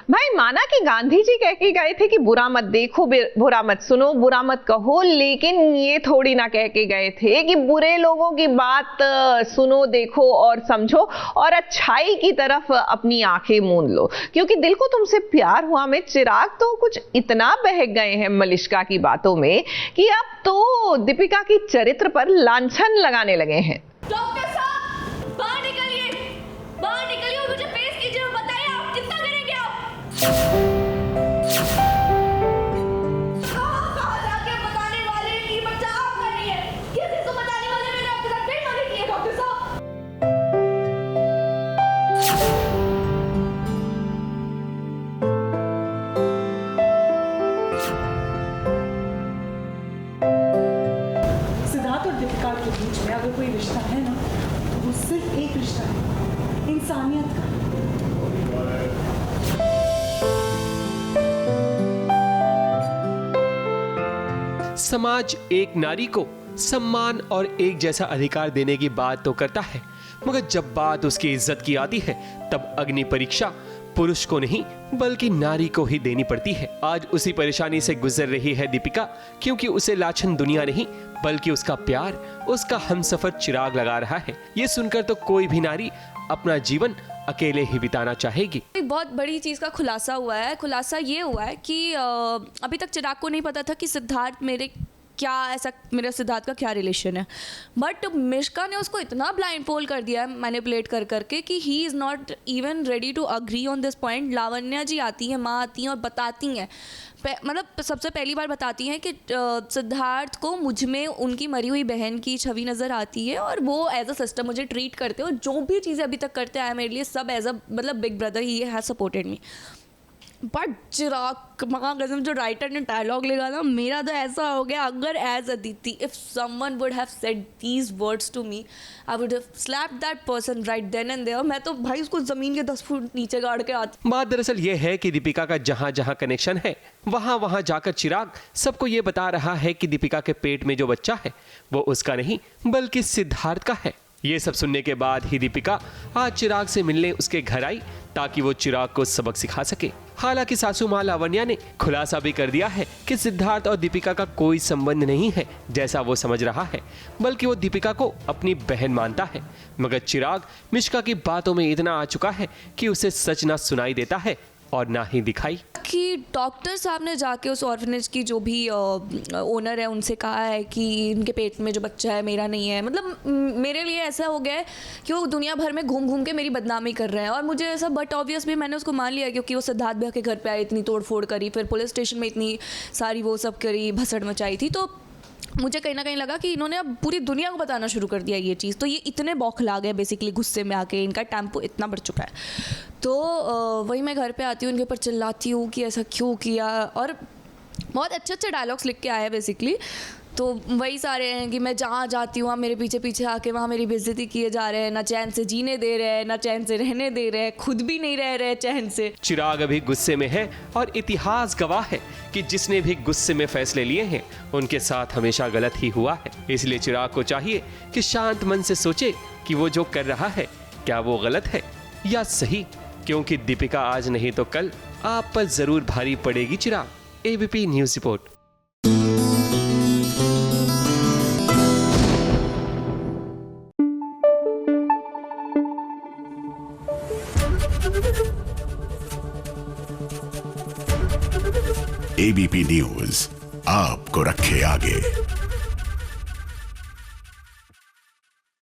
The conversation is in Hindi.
भाई माना कि गांधी जी कह के गए थे कि बुरा मत देखो, बुरा मत सुनो, बुरा मत कहो, लेकिन ये थोड़ी ना कह के गए थे कि बुरे लोगों की बात सुनो, देखो और समझो और अच्छाई की तरफ अपनी आंखें मूंद लो, क्योंकि दिल को तुमसे प्यार हुआ में चिराग तो कुछ इतना बहक गए हैं मलिष्का की बातों में कि अब तो दीपिका की चरित्र पर लांछन लगाने लगे हैं। डॉक्टर साहब बाहर निकलिए और मुझे पेश कीजिए और बताइए आप कितना करेंगे आप? कहाँ जाके बताने वाले की बच्चा आप कर रही है, किसी को बताने वाले मैंने आपके साथ बेईमानी की है डॉक्टर साहब। सिद्धार्थ और दीपिका के बीच में अगर कोई रिश्ता है ना तो वो सिर्फ एक रिश्ता है, इंसानियत का। समाज एक नारी को सम्मान और एक जैसा अधिकार देने की बात तो करता है, मगर जब बात उसकी इज्जत की आती है तब अग्नि परीक्षा पुरुष को नहीं बल्कि नारी को ही देनी पड़ती है। आज उसी परेशानी से गुजर रही है दीपिका, क्योंकि उसे लाछन दुनिया नहीं बल्कि उसका प्यार, उसका हमसफर चिराग लगा रहा है। ये सुनकर तो कोई भी नारी अपना जीवन अकेले ही बिताना चाहेगी। बहुत बड़ी चीज़ का खुलासा हुआ है। खुलासा ये हुआ है कि अभी तक चिराग को नहीं पता था कि सिद्धार्थ मेरे सिद्धार्थ का क्या रिलेशन है, बट मिश्का ने उसको इतना ब्लाइंड पोल कर दिया है मैनिपुलेट कर करके कि he is not even ready to agree on this point. Lavanya ji आती हैं, माँ आती हैं और बताती हैं, मतलब सबसे पहली बार बताती हैं कि सिद्धार्थ को मुझ में उनकी मरी हुई बहन की छवि नज़र आती है और वो एज अ सिस्टर मुझे ट्रीट करते हैं और जो भी चीज़ें अभी तक करते आए मेरे लिए सब एज अ मतलब big brother he has supported me. But Chirag कसम जो राइटर ने डायलॉग लिखा ना, मेरा तो ऐसा हो गया, अगर as Aditi if someone would have said these words to me I would have slapped that person right then and there. मैं तो भाई उसको जमीन के 10 फुट नीचे गाड़ के आती। बात दरअसल ये है कि दीपिका का जहां जहां कनेक्शन है वहां वहां जाकर चिराग सबको ये बता रहा है कि दीपिका के पेट में जो बच्चा है वो उसका नहीं बल्कि सिद्धार्थ का है। ये सब सुनने के बाद ही दीपिका आज चिराग से मिलने उसके घर आई ताकि वो चिराग को सबक सिखा सके। हालांकि सासू मां लावण्या ने खुलासा भी कर दिया है कि सिद्धार्थ और दीपिका का कोई संबंध नहीं है जैसा वो समझ रहा है, बल्कि वो दीपिका को अपनी बहन मानता है। मगर चिराग मिश्का की बातों में इतना आ चुका है कि उसे सच ना सुनाई देता है और ना ही दिखाई। कि डॉक्टर साहब ने जाके उस ऑर्फनेज की जो भी ओनर है उनसे कहा है कि इनके पेट में जो बच्चा है मेरा नहीं है। मतलब मेरे लिए ऐसा हो गया है कि वो दुनिया भर में घूम घूम के मेरी बदनामी कर रहे हैं और मुझे ऐसा, बट ऑब्वियस भी मैंने उसको मान लिया क्योंकि वो सिद्धार्थ भैया के घर पे आए, इतनी तोड़ फोड़ करी, फिर पुलिस स्टेशन में इतनी सारी वो सब करी, भसड़ मचाई थी, तो मुझे कहीं ना कहीं लगा कि इन्होंने अब पूरी दुनिया को बताना शुरू कर दिया ये चीज़। तो ये इतने बौखला गए बेसिकली गुस्से में आके, इनका टेम्पो इतना बढ़ चुका है। तो वही मैं घर पे आती हूँ, उनके ऊपर चिल्लाती हूँ कि ऐसा क्यों किया, और बहुत अच्छे अच्छे डायलॉग्स लिख के आए हैं बेसिकली। तो वही सारे हैं कि मैं जहाँ जाती हूँ मेरे पीछे पीछे आके वहाँ मेरी बेइज्जती किए जा रहे हैं, ना चैन से जीने दे रहे हैं, ना चैन से रहने दे रहे हैं, खुद भी नहीं रह रहे चैन से। चिराग अभी गुस्से में है और इतिहास गवाह है कि जिसने भी गुस्से में फैसले लिए हैं उनके साथ हमेशा गलत ही हुआ है। इसलिए चिराग को चाहिए कि शांत मन से सोचे कि वो जो कर रहा है क्या वो गलत है या सही, क्योंकि दीपिका आज नहीं तो कल आप पर जरूर भारी पड़ेगी। Chirag, ABP news report. ABP news आपको रखे आगे।